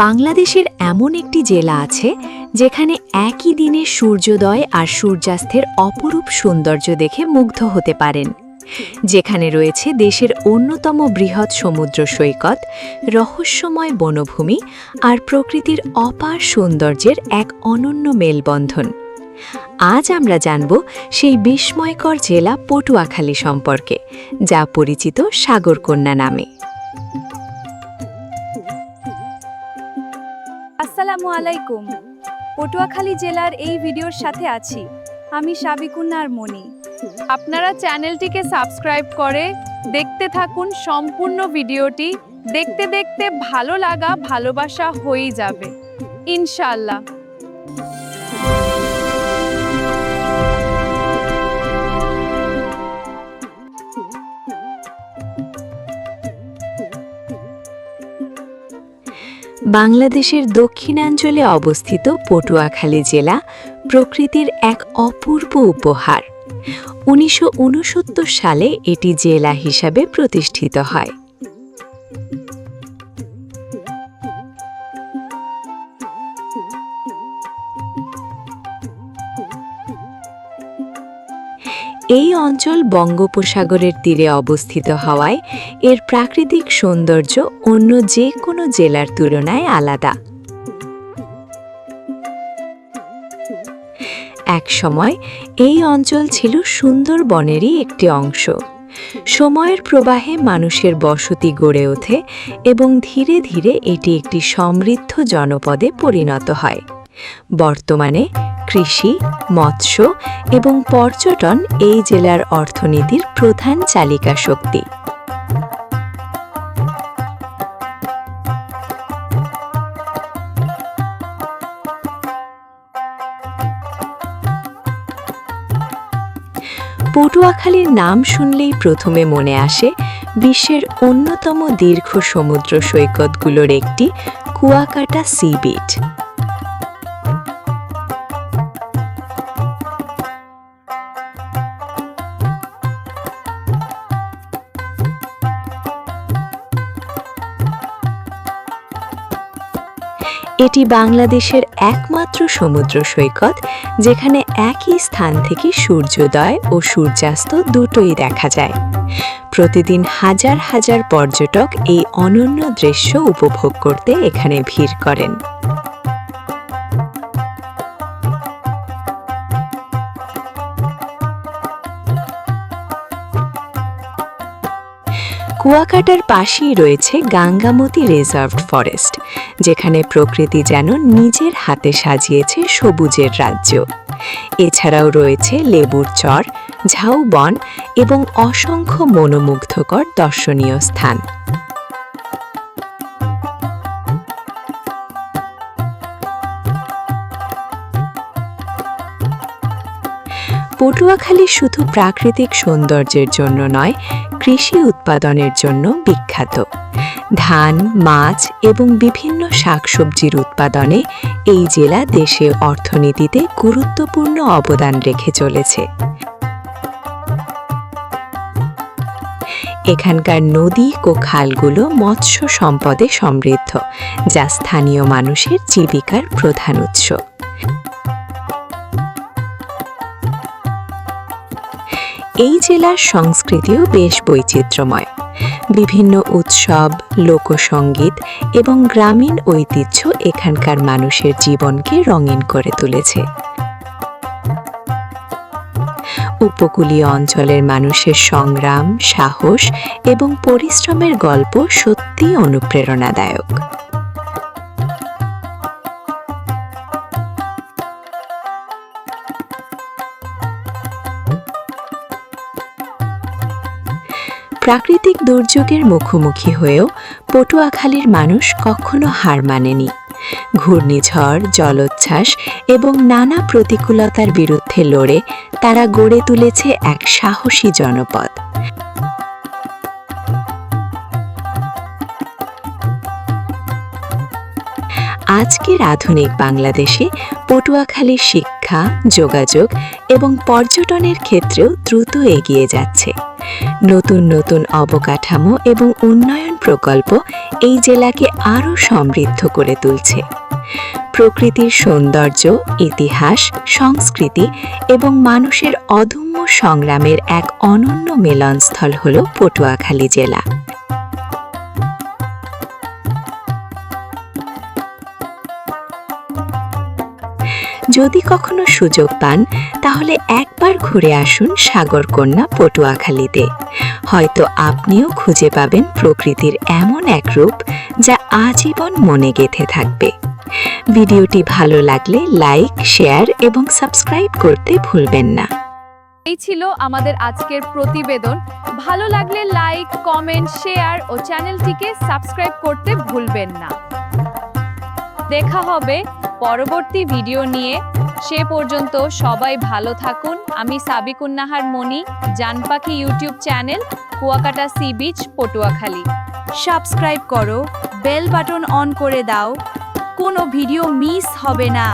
বাংলাদেশের এমন একটি জেলা আছে যেখানে একই দিনে সূর্যোদয় আর সূর্যাস্তের অপরূপ সৌন্দর্য দেখে মুগ্ধ হতে পারেন, যেখানে রয়েছে দেশের অন্যতম বৃহৎ সমুদ্র সৈকত, রহস্যময় বনভূমি আর প্রকৃতির অপার সৌন্দর্যের এক অনন্য মেলবন্ধন। আজ আমরা জানব সেই বিস্ময়কর জেলা পটুয়াখালী সম্পর্কে, যা পরিচিত সাগরকন্যা নামে। আসসালামু আলাইকুম। পটুয়াখালী জেলার এই ভিডিওর সাথে আছি আমি সাবিকুন্নার মনি। আপনারা চ্যানেলটিকে সাবস্ক্রাইব করে দেখতে থাকুন সম্পূর্ণ ভিডিওটি। দেখতে দেখতে ভালো লাগা ভালোবাসা হয়ে যাবে ইনশাআল্লাহ। বাংলাদেশের দক্ষিণাঞ্চলে অবস্থিত পটুয়াখালী জেলা প্রকৃতির এক অপূর্ব উপহার। 1969 সালে এটি জেলা হিসাবে প্রতিষ্ঠিত হয়। এই অঞ্চল বঙ্গোপসাগরের তীরে অবস্থিত হওয়ায় এর প্রাকৃতিক সৌন্দর্য অন্য যে কোনো জেলার তুলনায় আলাদা। একসময় এই অঞ্চল ছিল সুন্দরবনেরই একটি অংশ। সময়ের প্রবাহে মানুষের বসতি গড়ে ওঠে এবং ধীরে ধীরে এটি একটি সমৃদ্ধ জনপদে পরিণত হয়। বর্তমানে কৃষি, মৎস্য এবং পর্যটন এই জেলার অর্থনীতির প্রধান চালিকা শক্তি। পটুয়াখালীর নাম শুনলেই প্রথমে মনে আসে বিশ্বের অন্যতম দীর্ঘ সমুদ্র সৈকতগুলোর একটি কুয়াকাটা সি বিচ। এটি বাংলাদেশের একমাত্র সমুদ্র সৈকত যেখানে একই স্থান থেকে সূর্যোদয় ও সূর্যাস্ত দুটোই দেখা যায়। প্রতিদিন হাজার হাজার পর্যটক এই অনন্য দৃশ্য উপভোগ করতে এখানে ভিড় করেন। কুয়াকাটার পাশেই রয়েছে গাঙ্গামতি রিজার্ভড ফরেস্ট, যেখানে প্রকৃতি যেন নিজের হাতে সাজিয়েছে সবুজের রাজ্য। এছাড়াও রয়েছে লেবুর চর, ঝাউবন এবং অসংখ্য মনোমুগ্ধকর দর্শনীয় স্থান। পটুয়াখালী শুধু প্রাকৃতিক সৌন্দর্যের জন্য নয়, কৃষি উৎপাদনের জন্য বিখ্যাত। ধান, মাছ এবং বিভিন্ন শাকসবজির উৎপাদনে এই জেলা দেশের অর্থনীতিতে গুরুত্বপূর্ণ অবদান রেখে চলেছে। এখানকার নদী ও খালগুলো মৎস্য সম্পদে সমৃদ্ধ, যা স্থানীয় মানুষের জীবিকার প্রধান উৎস। এই জেলার সংস্কৃতিও বেশ বৈচিত্র্যময়। বিভিন্ন উৎসব, লোকসঙ্গীত এবং গ্রামীণ ঐতিহ্য এখানকার মানুষের জীবনকে রঙিন করে তুলেছে। উপকূলীয় অঞ্চলের মানুষের সংগ্রাম, সাহস এবং পরিশ্রমের গল্প সত্যিই অনুপ্রেরণাদায়ক। প্রাকৃতিক দুর্যোগের মুখোমুখি হয়েও পটুয়াখালীর মানুষ কখনো হার মানেনি। ঘূর্ণিঝড়, জলোচ্ছ্বাস এবং নানা প্রতিকূলতার বিরুদ্ধে লড়ে তারা গড়ে তুলেছে এক সাহসী জনপদ। আজকের আধুনিক বাংলাদেশে পটুয়াখালী শিক্ষা, যোগাযোগ এবং পর্যটনের ক্ষেত্রেও দ্রুত এগিয়ে যাচ্ছে। নতুন নতুন অবকাঠামো এবং উন্নয়ন প্রকল্প এই জেলাকে আরও সমৃদ্ধ করে তুলছে। প্রকৃতির সৌন্দর্য, ইতিহাস, সংস্কৃতি এবং মানুষের অদম্য সংগ্রামের এক অনন্য মিলনস্থল হল পটুয়াখালী জেলা। যদি কখনো সুযোগ পান তাহলে একবার ঘুরে আসুন সাগরকন্যা পটুয়াখালীতে। হয়তো আপনিও খুঁজে পাবেন প্রকৃতির এমন এক রূপ যা আজীবন মনে গেঁথে থাকবে। ভিডিওটি ভালো লাগলে লাইক, শেয়ার এবং সাবস্ক্রাইব করতে ভুলবেন না। এই ছিল আমাদের আজকের প্রতিবেদন। ভালো লাগলে লাইক, কমেন্ট, শেয়ার ও চ্যানেলটিকে সাবস্ক্রাইব করতে ভুলবেন না। দেখা হবে পরবর্তী ভিডিও নিয়ে। সে পর্যন্ত সবাই ভালো থাকুন। আমি Sabikun Nahar Moni, Janpakhi YouTube channel, Kuakata sea beach, Patuakhali. Subscribe করো, বেল বাটন অন করে দাও, কোনো ভিডিও মিস হবে না।